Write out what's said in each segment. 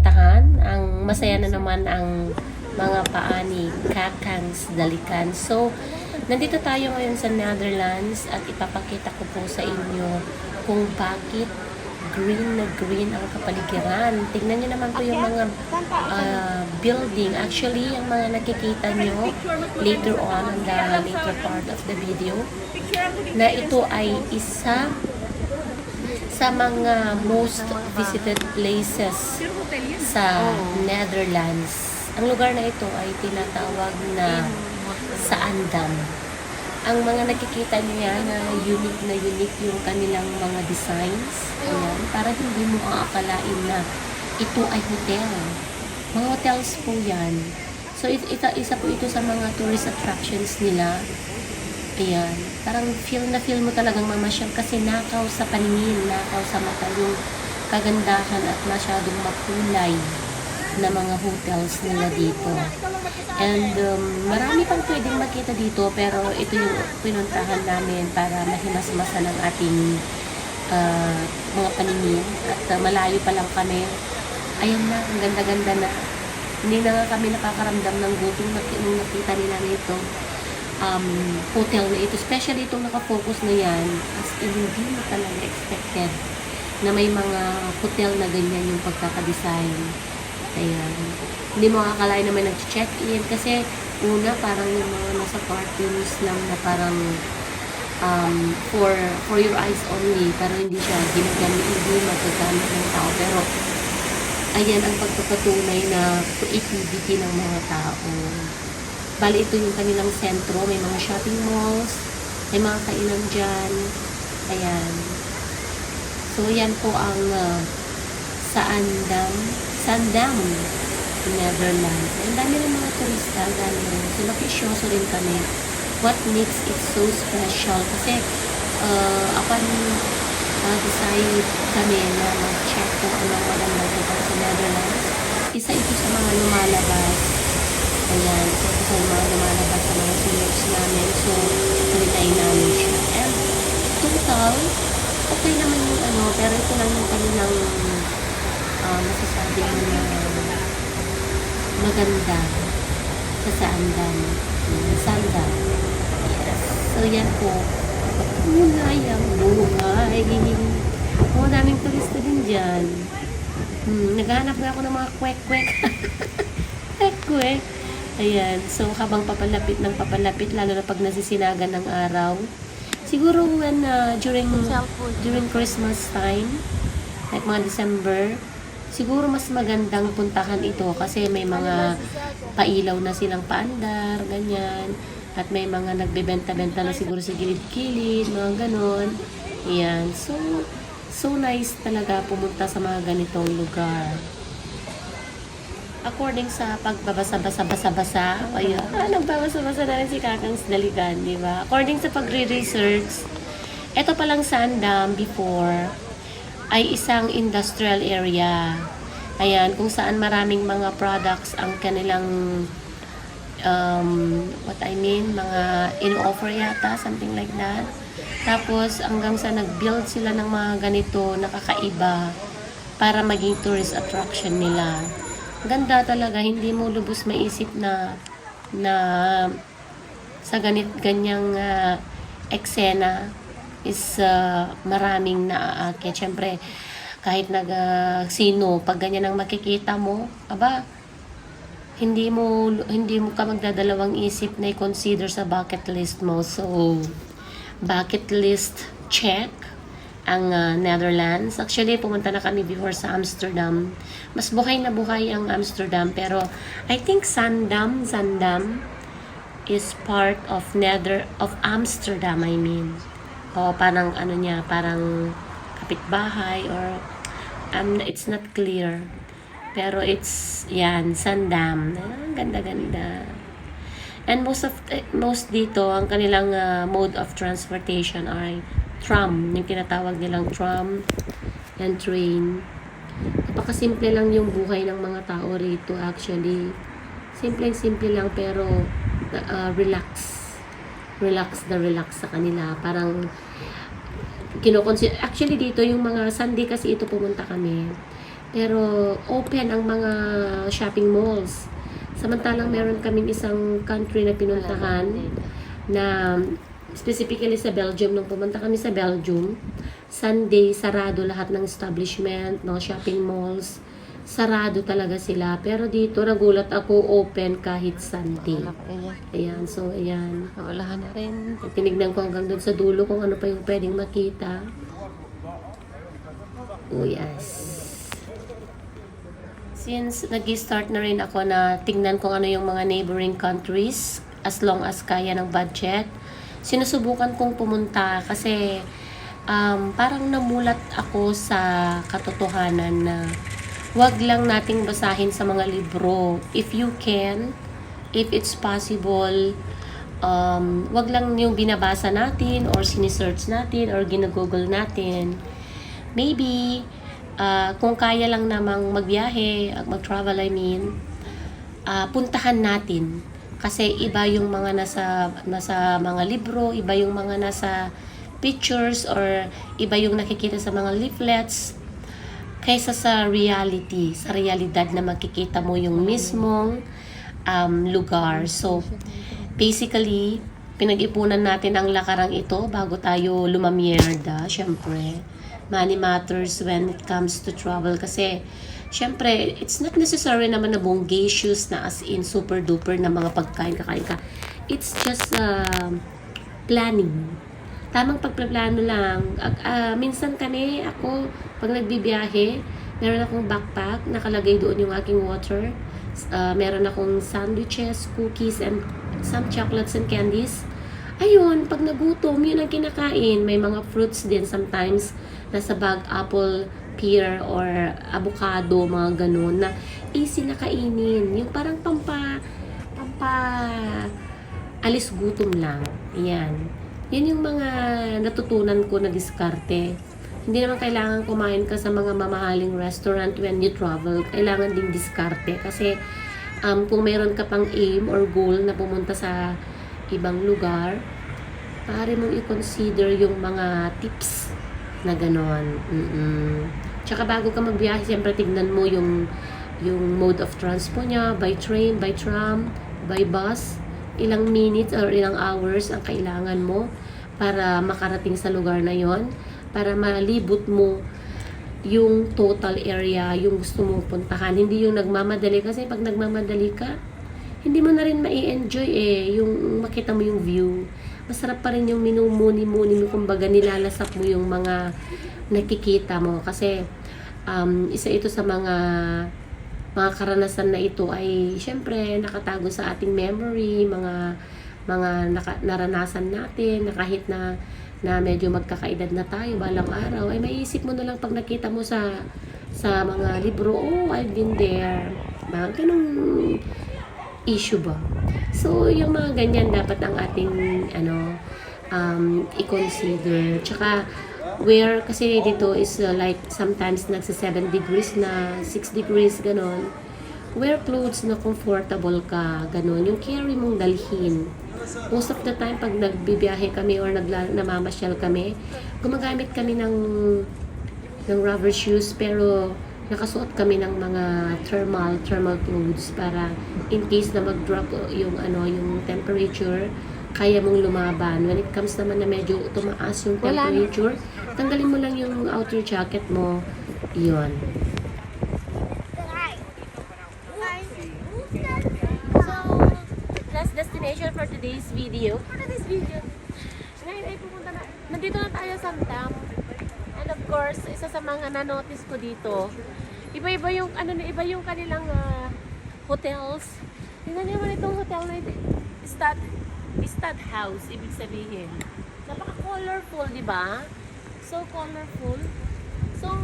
puntahan. Ang masaya na naman ang mga paa ni Kakang's Dalikan. So, nandito tayo ngayon sa Netherlands at ipapakita ko po sa inyo kung bakit green na green ang kapaligiran. Tingnan nyo naman po yung mga building. Actually, yung mga nakikita nyo later on the later part of the video, na ito ay isa sa mga most visited places sa Netherlands. Ang lugar na ito ay tinatawag na Zaandam. Ang mga nakikita niyo yan na unique yung kanilang mga designs. Ayan, para hindi mo aakalain na ito ay hotel. Mga hotels po yan. So, isa po ito sa mga tourist attractions nila. Ayan, parang feel mo talagang mamasyal kasi nakaw sa paningin, nakaw sa mata yung kagandahan at masyadong makulay na mga hotels nila dito. And marami pang pwedeng makita dito, pero ito yung pinuntahan namin para mahimas-masa ng ating mga paningin. At malayo pa lang kami. Ayan na, ang ganda-ganda na. Hindi na nga kami nakakaramdam ng gutom nung nakita nila nito. Hotel na ito. Especially itong nakafocus na yan. As in, hindi mo talaga expected na may mga hotel na ganyan yung pagkakadesign. Ayan. Hindi mo akalain na may nag-check-in kasi una parang yung mga nasa cartoons lang na parang for your eyes only, pero hindi siya ginagamit, hindi magagamit ng tao. Pero ayan ang pagpapatunay na creativity ng mga tao. Bali, ito yung kanilang sentro. May mga shopping malls, may mga kainan dyan. Ayan. So, yan po ang Zaandam, Netherlands. Ang dami ng mga turista, dami rin. So, nakisyoso rin kami. What makes it so special? Kasi, upon decide kami na mag-check kung anong magandang lugar sa Netherlands, isa ito sa mga lumalabas. Ayan, isa ito sa mga lumalabas sa mga search namin. So, trinay namin siya. And, total, okay naman yung pero ito lang yung kanilang masasabi na maganda sa Zaandam. Zaandam. Yes. So, yan po. Patunay ang buhay. Daming turista din dyan. Naghahanap nga ako ng mga kwek-kwek. Kwek-kwek. Ayan. So, habang papalapit, lalo na pag nasisinagan ng araw, siguro when during Christmas time, like mga December, siguro mas magandang puntahan ito kasi may mga pailaw na silang paandar, ganyan. At may mga nagbebenta-benta na siguro sa gilid-gilid, mga ganon. Ayan. So nice talaga pumunta sa mga ganitong lugar. According sa pagbabasa-basa, ayan, nagbabasa-basa na rin si Kakang's Dalikan, di ba? According sa pagre-research, ito palang Zaandam before ay isang industrial area. Ayan, kung saan maraming mga products ang kanilang mga in-offer yata, something like that. Tapos, hanggang sa nag-build sila ng mga ganito, nakakaiba, para maging tourist attraction nila. Ganda talaga, hindi mo lubos maisip na sa ganyang eksena is maraming naaakyat. Siyempre, kahit sino, pag ganyan ang makikita mo, hindi mo ka magdadalawang isip na i-consider sa bucket list mo. So, bucket list check ang Netherlands. Actually, pumunta na kami before sa Amsterdam. Mas buhay na buhay ang Amsterdam, pero I think Zaandam is part of Amsterdam, I mean. O parang parang kapitbahay or it's not clear. Pero it's Zaandam. Ganda-ganda. And most dito ang kanilang mode of transportation ay tram, yung tinatawag nilang tram and train. Napakasimple lang yung buhay ng mga tao rito actually. Simple lang pero relax sa kanila. Parang actually dito yung mga Sunday kasi ito pumunta kami. Pero open ang mga shopping malls. Samantalang meron kaming isang country na pinuntahan na specifically sa Belgium. Nung pumunta kami sa Belgium, Sunday, sarado lahat ng establishment, mga shopping malls. Sarado talaga sila. Pero dito, nagulat ako, open kahit Sunday. Ayan, so ayan. Wala na rin. Tinignan ko hanggang doon sa dulo kung ano pa yung pwedeng makita. Oh, yes. Since nag-start na rin ako na tingnan kung ano yung mga neighboring countries as long as kaya ng budget, sinusubukan kong pumunta kasi parang namulat ako sa katotohanan na wag lang nating basahin sa mga libro. If you can, if it's possible, wag lang yung binabasa natin or sinisearch natin or ginagoogle natin. Maybe, kung kaya lang namang magbiyahe, mag-travel puntahan natin. Kasi iba yung mga nasa mga libro, iba yung mga nasa pictures, or iba yung nakikita sa mga leaflets, kaysa sa reality, sa realidad na makikita mo yung mismong lugar. So, basically, pinag-ipunan natin ang lakarang ito bago tayo lumamierda, syempre. Money matters when it comes to travel kasi syempre, it's not necessary naman na bongacious na as in super duper na mga pagkain kakain ka. It's just planning. Tamang pagpaplano lang. Minsan ako, pag nagbibiyahe, meron akong backpack, nakalagay doon yung aking water. Meron akong sandwiches, cookies, and some chocolates and candies. Ayun, pag nagutom, yun ang kinakain. May mga fruits din sometimes. Nasa bag, apple, pear, or avocado, mga ganun, na easy na kainin. Yung parang alis gutom lang. Yan. Yan yung mga natutunan ko na diskarte. Hindi naman kailangan kumain ka sa mga mamahaling restaurant when you travel. Kailangan ding diskarte. Kasi kung meron ka pang aim or goal na pumunta sa ibang lugar, pare mong i-consider yung mga tips na ganon. Tsaka bago ka magbiyahe, siyempre tignan mo yung mode of transport niya, by train, by tram, by bus, ilang minutes or ilang hours ang kailangan mo para makarating sa lugar na yon, para malibot mo yung total area, yung gusto mong puntahan. Hindi yung nagmamadali, kasi pag nagmamadali ka, hindi mo na rin mai-enjoy yung makita mo yung view. Masarap pa rin yung minumuni-muni mo, kumbaga nilalasap mo yung mga nakikita mo. Kasi isa ito sa mga karanasan na ito ay syempre nakatago sa ating memory, mga naranasan natin na kahit na medyo magkakaedad na tayo balang araw, ay maiisip mo na lang pag nakita mo sa mga libro, oh, I've been there. Mga ganong issue ba? So, yung mga ganyan dapat ang ating i-consider. Tsaka, where kasi dito is like sometimes nagsa 7 degrees na, 6 degrees, ganon. Wear clothes na comfortable ka, ganon. Yung carry mong dalhin. Most of the time, pag nagbibiyahe kami or namamasyal kami, gumagamit kami ng rubber shoes, pero nakasuot kami ng mga thermal clothes para in case na mag-drop yung temperature, kaya mong lumaban. When it comes naman na medyo tumaas yung temperature, tanggalin mo lang yung outer jacket mo. Yun. So, last destination for today's video. Ngayon ay pumunta na. Nandito na tayo sa Amsterdam. And of course, isa sa mga na-notice ko dito, iba-iba yung iba yung kanilang hotels. Tingnan niyo naman itong hotel na ito. Stad House, ibig sabihin. Napaka-colorful, di ba? So colorful. So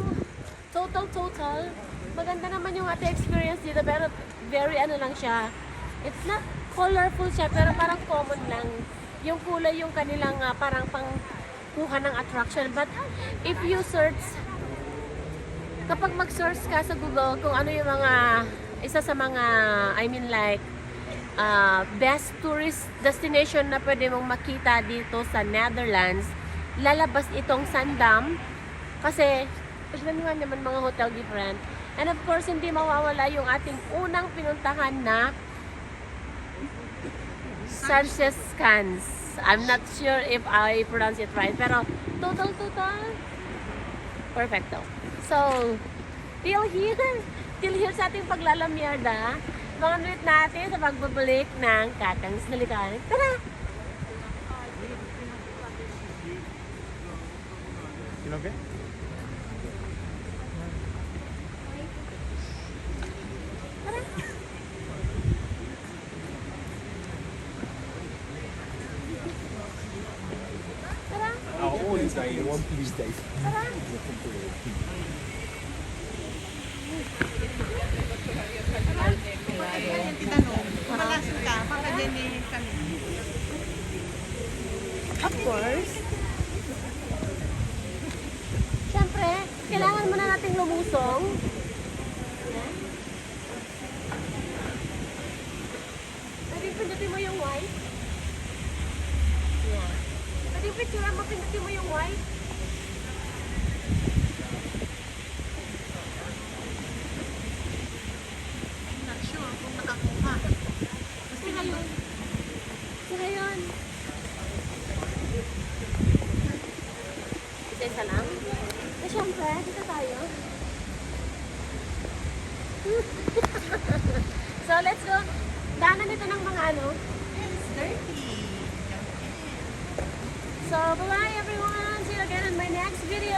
total, maganda naman yung ating experience dito, pero very lang siya. It's not colorful siya, pero parang common lang. Yung kulay yung kanilang parang pangkuha ng attraction. But if you search, kapag mag-search ka sa Google kung ano yung isa sa mga, best tourist destination na pwede mong makita dito sa Netherlands, lalabas itong Zaandam. Kasi, tignan nga naman mga hotel different. And of course, hindi mawawala yung ating unang pinuntahan na Sanchez Cans. I'm not sure if I pronounce it right, pero total. Perfecto. So, till here sa ating paglalamyada, mga minute natin sa pagbabalik ng Kakang's Dalikan. Tara! Sinabi? Tara! All these days. One these days. Tara! Yung tinanong, malasin ka, baka din kami. Of course. Siyempre, kailangan muna nating lumusong. Pwede pindutin mo yung white. Yeah. Pwede picture mo, pindutin mo yung white. I'm not sure kung nakakuha. Kasi ngayon. Kasi ngayon. Isa lang. Eh, syempre, dito tayo. So, let's go. Daanan ito ng mga ano. It's dirty. So, bye-bye everyone. See you again in my next video.